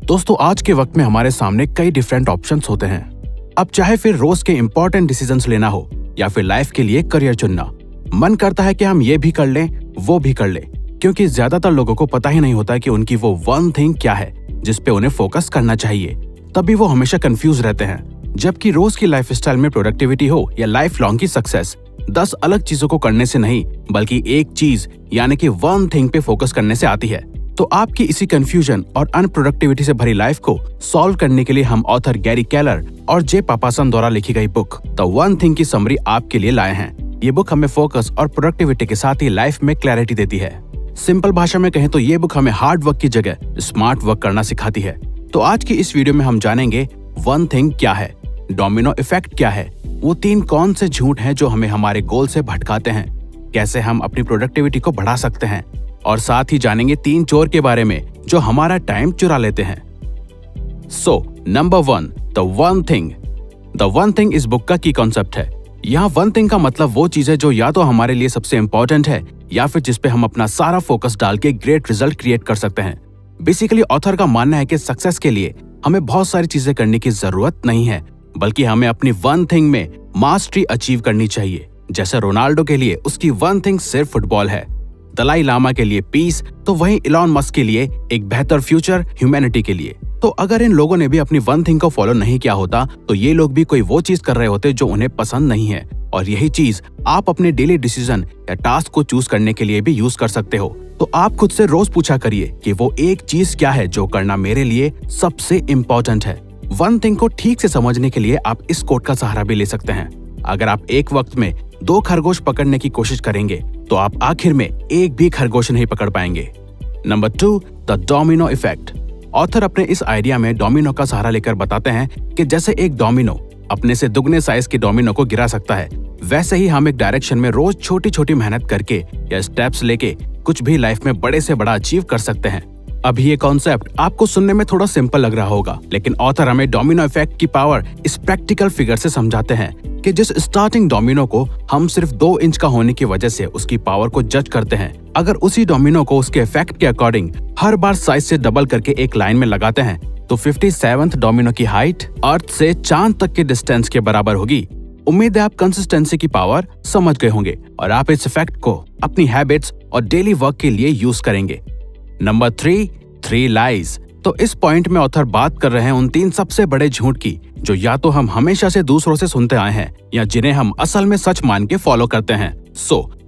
दोस्तों, आज के वक्त में हमारे सामने कई डिफरेंट ऑप्शंस होते हैं। अब चाहे फिर रोज के इंपॉर्टेंट डिसीजंस लेना हो या फिर लाइफ के लिए करियर चुनना, मन करता है कि हम ये भी कर लें, वो भी कर लें, क्योंकि ज्यादातर लोगों को पता ही नहीं होता कि उनकी वो वन थिंग क्या है जिस पे उन्हें फोकस करना चाहिए। तभी वो हमेशा कंफ्यूज रहते हैं। जबकि रोज की लाइफस्टाइल में प्रोडक्टिविटी हो या लाइफ लॉन्ग की सक्सेस, 10 अलग चीजों को करने से नहीं बल्कि एक चीज यानी कि वन थिंग पे फोकस करने से आती है। तो आपकी इसी कंफ्यूजन और अनप्रोडक्टिविटी से भरी लाइफ को सॉल्व करने के लिए हम ऑथर गैरी केलर और जे पापासन द्वारा लिखी गई बुक द वन थिंग की समरी आपके लिए लाए हैं। ये बुक हमें फोकस और प्रोडक्टिविटी के साथ ही लाइफ में क्लैरिटी देती है। सिंपल भाषा में कहें तो ये बुक हमें हार्ड वर्क की जगह स्मार्ट वर्क करना सिखाती है। तो आज की इस वीडियो में हम जानेंगे वन थिंग क्या है, डोमिनो इफेक्ट क्या है, वो 3 कौन से झूठ हैं जो हमें हमारे गोल से भटकाते हैं, कैसे हम अपनी प्रोडक्टिविटी को बढ़ा सकते हैं, और साथ ही जानेंगे 3 चोर के बारे में जो हमारा टाइम चुरा लेते हैं। So number 1, the one thing. The one thing इस बुक का की कॉन्सेप्ट है। यहाँ वन थिंग का मतलब वो चीज है जो या तो हमारे लिए सबसे इंपॉर्टेंट है या फिर जिसपे हम अपना सारा फोकस डाल के ग्रेट रिजल्ट क्रिएट कर सकते हैं। बेसिकली ऑथर का मानना है कि सक्सेस के लिए हमें बहुत सारी चीजें करने की जरूरत नहीं है, बल्कि हमें अपनी वन थिंग में मास्टरी अचीव करनी चाहिए। जैसे रोनाल्डो के लिए उसकी वन थिंग सिर्फ फुटबॉल है, दलाई लामा के लिए पीस, तो वहीं इलॉन मस्क के लिए एक बेहतर फ्यूचर ह्यूमैनिटी के लिए। तो अगर इन लोगों ने भी अपनी वन थिंग को फॉलो नहीं किया होता तो ये लोग भी कोई वो चीज कर रहे होते जो उन्हें पसंद नहीं है। और यही चीज आप अपने डेली डिसीजन या टास्क को चूज करने के लिए भी यूज कर सकते हो। तो आप खुद से रोज पूछा करिए कि वो एक चीज क्या है जो करना मेरे लिए सबसे इम्पोर्टेंट है। वन थिंग को ठीक से समझने के लिए आप इस कोट का सहारा भी ले सकते हैं। अगर आप एक वक्त में 2 खरगोश पकड़ने की कोशिश करेंगे तो आप आखिर में एक भी खरगोश नहीं पकड़ पाएंगे। Number 2, the domino effect. Author अपने इस आइडिया में डोमिनो का सहारा लेकर बताते हैं कि जैसे एक डोमिनो अपने से दुगने साइज के डोमिनो को गिरा सकता है, वैसे ही हम एक डायरेक्शन में रोज छोटी छोटी मेहनत करके या स्टेप्स लेके कुछ भी लाइफ में बड़े से बड़ा अचीव कर सकते हैं। अभी ये कॉन्सेप्ट आपको सुनने में थोड़ा सिंपल लग रहा होगा, लेकिन ऑथर हमें डोमिनो इफेक्ट की पावर इस प्रैक्टिकल फिगर से समझाते हैं कि जिस स्टार्टिंग डोमिनो को हम सिर्फ 2 इंच का होने की वजह से उसकी पावर को जज करते हैं, अगर उसी डोमिनो को उसके इफेक्ट के अकॉर्डिंग हर बार साइज से डबल करके एक लाइन में लगाते हैं तो 57th डोमिनो की हाइट अर्थ से चांद तक के डिस्टेंस के बराबर होगी। उम्मीद है आप कंसिस्टेंसी की पावर समझ गए होंगे और आप इस इफेक्ट को अपनी हैबिट्स और डेली वर्क के लिए यूज करेंगे। Number 3 lies. तो इस पॉइंट में ऑथर बात कर रहे हैं उन 3 सबसे बड़े झूठ की जो या तो हम हमेशा से दूसरों से सुनते आए हैं या जिन्हें हम असल में सच मान के फॉलो करते हैं।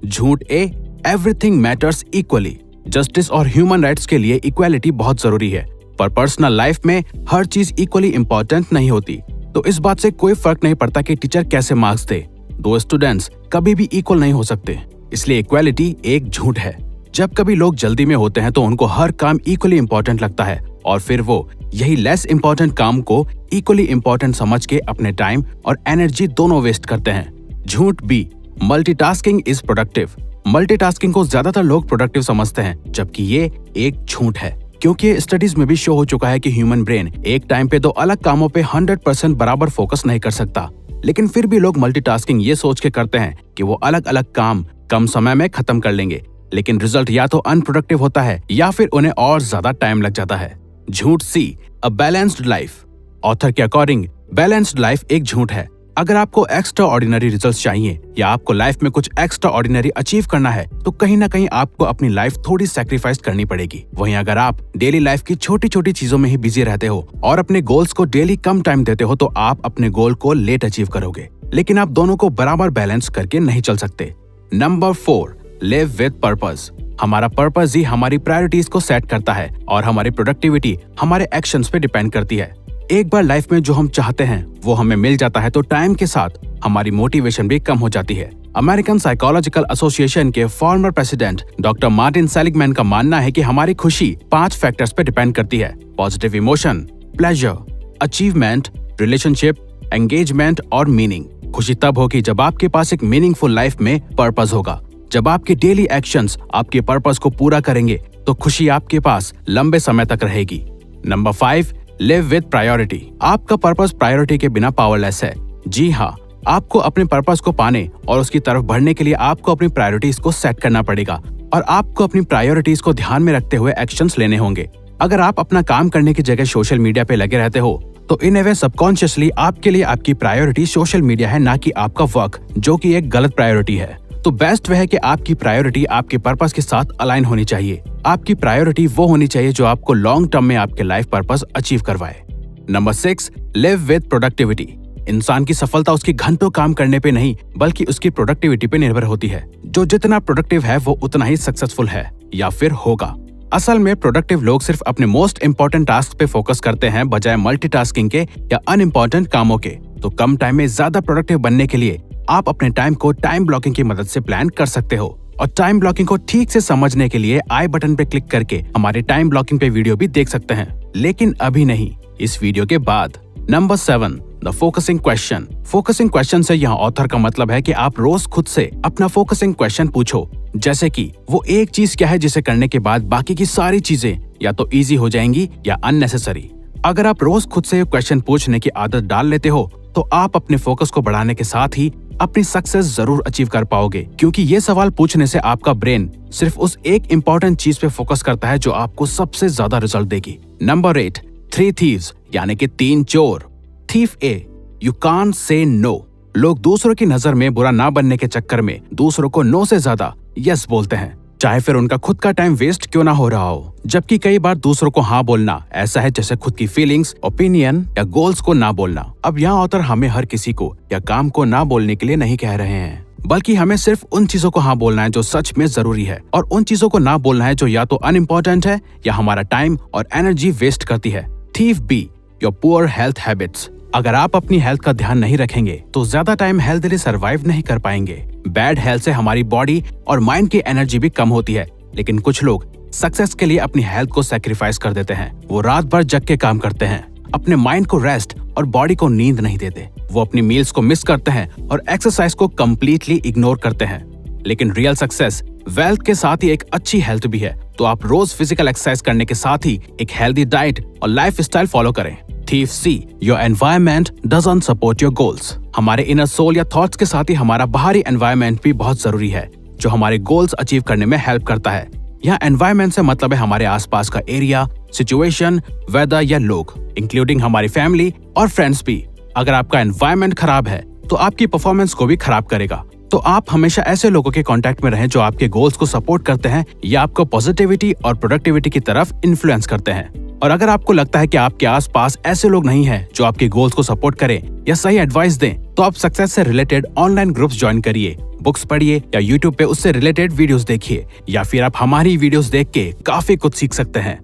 झूठ ए, एवरीथिंग मैटर्स इक्वली। जस्टिस और ह्यूमन राइट्स के लिए इक्वालिटी बहुत जरूरी है, पर पर्सनल लाइफ में हर चीज इक्वली इम्पोर्टेंट नहीं होती। तो इस बात से कोई फर्क नहीं पड़ता कि टीचर कैसे मार्क्स दे, 2 स्टूडेंट्स कभी भी इक्वल नहीं हो सकते। इसलिए इक्वालिटी एक झूठ है। जब कभी लोग जल्दी में होते हैं तो उनको हर काम इक्वली इम्पोर्टेंट लगता है और फिर वो यही लेस इम्पोर्टेंट काम को इक्वली इम्पोर्टेंट समझ के अपने टाइम और एनर्जी दोनों वेस्ट करते हैं। झूठ B, multitasking is productive. Multitasking को ज्यादातर लोग प्रोडक्टिव समझते हैं, जबकि ये एक झूठ है, क्योंकि स्टडीज में भी शो हो चुका है कि ह्यूमन ब्रेन एक टाइम पे 2 अलग कामों पे 100% बराबर फोकस नहीं कर सकता। लेकिन फिर भी लोग मल्टीटास्किंग ये सोच के करते हैं कि वो अलग अलग काम कम समय में खत्म कर लेंगे, लेकिन रिजल्ट या तो अनप्रोडक्टिव होता है या फिर उन्हें और ज्यादा टाइम लग जाता है। झूठ सी, अ बैलेंस्ड लाइफ। ऑथर के अकॉर्डिंग बैलेंस्ड लाइफ एक झूठ है। अगर आपको एक्स्ट्रा ऑर्डिनरी रिजल्ट्स चाहिए या आपको लाइफ में कुछ एक्स्ट्रा ऑर्डिनरी अचीव करना है तो कहीं ना कहीं आपको अपनी लाइफ थोड़ी सैक्रिफाइस करनी पड़ेगी। वहीं अगर आप डेली लाइफ की छोटी छोटी चीजों में ही बिजी रहते हो और अपने गोल्स को डेली कम टाइम देते हो तो आप अपने गोल को लेट अचीव करोगे, लेकिन आप दोनों को बराबर बैलेंस करके नहीं चल सकते। Number 4, live with purpose. हमारा पर्पस ही हमारी प्रायोरिटीज को सेट करता है और हमारी प्रोडक्टिविटी हमारे एक्शंस पे डिपेंड करती है। एक बार लाइफ में जो हम चाहते हैं वो हमें मिल जाता है तो टाइम के साथ हमारी मोटिवेशन भी कम हो जाती है। अमेरिकन साइकोलॉजिकल एसोसिएशन के former president doctor Martin Seligman का मानना है कि हमारी खुशी 5 फैक्टर्स पे डिपेंड करती है: positive emotion, pleasure, achievement, relationship, engagement और मीनिंग। खुशी तब होगी जब आपके पास एक मीनिंगफुल लाइफ में पर्पस होगा। जब आपके डेली एक्शंस आपके पर्पस को पूरा करेंगे तो खुशी आपके पास लंबे समय तक रहेगी। Number 5, live with priority. आपका पर्पस प्रायोरिटी के बिना पावरलेस है। जी हाँ, आपको अपने पर्पस को पाने और उसकी तरफ बढ़ने के लिए आपको अपनी प्रायोरिटीज को सेट करना पड़ेगा और आपको अपनी प्रायोरिटीज को ध्यान में रखते हुए एक्शंस लेने होंगे। अगर आप अपना काम करने की जगह सोशल मीडिया पे लगे रहते हो तो इन ए वे सबकॉन्शियसली आपके लिए आपकी प्रायोरिटी सोशल मीडिया है, ना कि आपका वर्क, जो कि एक गलत प्रायोरिटी है। तो बेस्ट वह है कि आपकी प्रायोरिटी आपके पर्पस के साथ अलाइन होनी चाहिए। आपकी प्रायोरिटी वो होनी चाहिए जो आपको लॉन्ग टर्म में आपके लाइफ पर्पस अचीव करवाए। Number 6, live with productivity. इंसान की सफलता उसकी घंटों काम करने पे नहीं बल्कि उसकी प्रोडक्टिविटी पे निर्भर होती है। जो जितना प्रोडक्टिव है वो उतना ही सक्सेसफुल है या फिर होगा। असल में प्रोडक्टिव लोग सिर्फ अपने मोस्ट इंपॉर्टेंट टास्क पे फोकस करते हैं बजाय मल्टीटास्किंग के या अनइम्पॉर्टेंट कामों के। तो कम टाइम में ज्यादा प्रोडक्टिव बनने के लिए आप अपने टाइम को टाइम ब्लॉकिंग की मदद से प्लान कर सकते हो। और टाइम ब्लॉकिंग को ठीक से समझने के लिए आई बटन पे क्लिक करके हमारे टाइम ब्लॉकिंग पे वीडियो भी देख सकते हैं, लेकिन अभी नहीं, इस वीडियो के बाद। Number 7, the focusing question. Focusing question से यहाँ ऑथर का मतलब है कि आप रोज खुद से अपना फोकसिंग क्वेश्चन पूछो, जैसे कि वो एक चीज क्या है जिसे करने के बाद बाकी की सारी चीजें या तो इजी हो जाएंगी या अननेसेसरी। अगर आप रोज खुद से ये क्वेश्चन पूछने की आदत डाल लेते हो तो आप अपने फोकस को बढ़ाने के साथ ही अपनी सक्सेस जरूर अचीव कर पाओगे, क्योंकि ये सवाल पूछने से आपका ब्रेन सिर्फ उस एक इम्पॉर्टेंट चीज पे फोकस करता है जो आपको सबसे ज्यादा रिजल्ट देगी। नंबर 8, 3 thieves यानी कि 3 चोर। Thief A, you can't say no. लोग दूसरों की नजर में बुरा ना बनने के चक्कर में दूसरों को नो से ज्यादा यस बोलते हैं, चाहे फिर उनका खुद का टाइम वेस्ट क्यों ना हो रहा हो। जबकि कई बार दूसरों को हाँ बोलना ऐसा है जैसे खुद की फीलिंग्स, ओपिनियन या गोल्स को ना बोलना। अब यहाँ ऑथर हमें हर किसी को या काम को ना बोलने के लिए नहीं कह रहे हैं, बल्कि हमें सिर्फ उन चीजों को हाँ बोलना है जो सच में जरूरी है, और उन चीजों को ना बोलना है जो या तो अनइम्पोर्टेंट है या हमारा टाइम और एनर्जी वेस्ट करती है। Thief B, your poor health habits. अगर आप अपनी हेल्थ का ध्यान नहीं रखेंगे तो ज्यादा टाइम हेल्थली सरवाइव नहीं कर पाएंगे। बैड हेल्थ से हमारी बॉडी और माइंड की एनर्जी भी कम होती है, लेकिन कुछ लोग सक्सेस के लिए अपनी हेल्थ को सैक्रिफाइस कर देते हैं। वो रात भर जग के काम करते हैं, अपने माइंड को रेस्ट और बॉडी को नींद नहीं देते। वो अपनी मील्स को मिस करते हैं और एक्सरसाइज को कम्प्लीटली इग्नोर करते हैं। लेकिन रियल सक्सेस वेल्थ के साथ ही एक अच्छी हेल्थ भी है, तो आप रोज फिजिकल एक्सरसाइज करने के साथ ही एक हेल्दी डाइट और लाइफ स्टाइल फॉलो करें। Thief C, your environment doesn't support your goals. हमारे इनर सोल या थॉट्स के साथ ही हमारा बाहरी एनवायरमेंट भी बहुत जरूरी है, जो हमारे गोल्स अचीव करने में हेल्प करता है। यहाँ एनवायरमेंट से मतलब है हमारे आसपास का एरिया, सिचुएशन, वेदर या लोग, इंक्लूडिंग हमारी फैमिली और फ्रेंड्स भी। अगर आपका एनवायरमेंट खराब है तो आपकी परफॉर्मेंस को भी खराब करेगा। तो आप हमेशा ऐसे लोगों के कांटेक्ट में रहें जो आपके गोल्स को सपोर्ट करते हैं या आपको पॉजिटिविटी और प्रोडक्टिविटी की तरफ इन्फ्लुएंस करते हैं। और अगर आपको लगता है कि आपके आसपास ऐसे लोग नहीं हैं जो आपके गोल्स को सपोर्ट करें या सही एडवाइस दें, तो आप सक्सेस से रिलेटेड ऑनलाइन ग्रुप्स ज्वाइन करिए, बुक्स पढ़िए या यूट्यूब पे उससे रिलेटेड वीडियोस देखिए, या फिर आप हमारी वीडियोस देख के काफी कुछ सीख सकते हैं।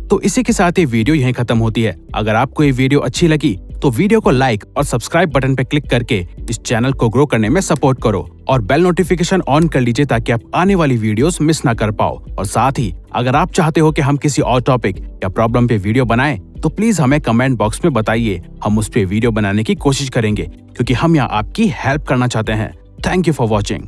तो इसी के साथ ये वीडियो यहीं खत्म होती है। अगर आपको ये वीडियो अच्छी लगी तो वीडियो को लाइक और सब्सक्राइब बटन पे क्लिक करके इस चैनल को ग्रो करने में सपोर्ट करो और बेल नोटिफिकेशन ऑन कर लीजिए ताकि आप आने वाली वीडियोस मिस ना कर पाओ। और साथ ही अगर आप चाहते हो कि हम किसी और टॉपिक या प्रॉब्लम पे वीडियो बनाएं तो प्लीज हमें कमेंट बॉक्स में बताइए, हम उस पे वीडियो बनाने की कोशिश करेंगे, क्योंकि हम यहाँ आपकी हेल्प करना चाहते हैं। Thank you for watching.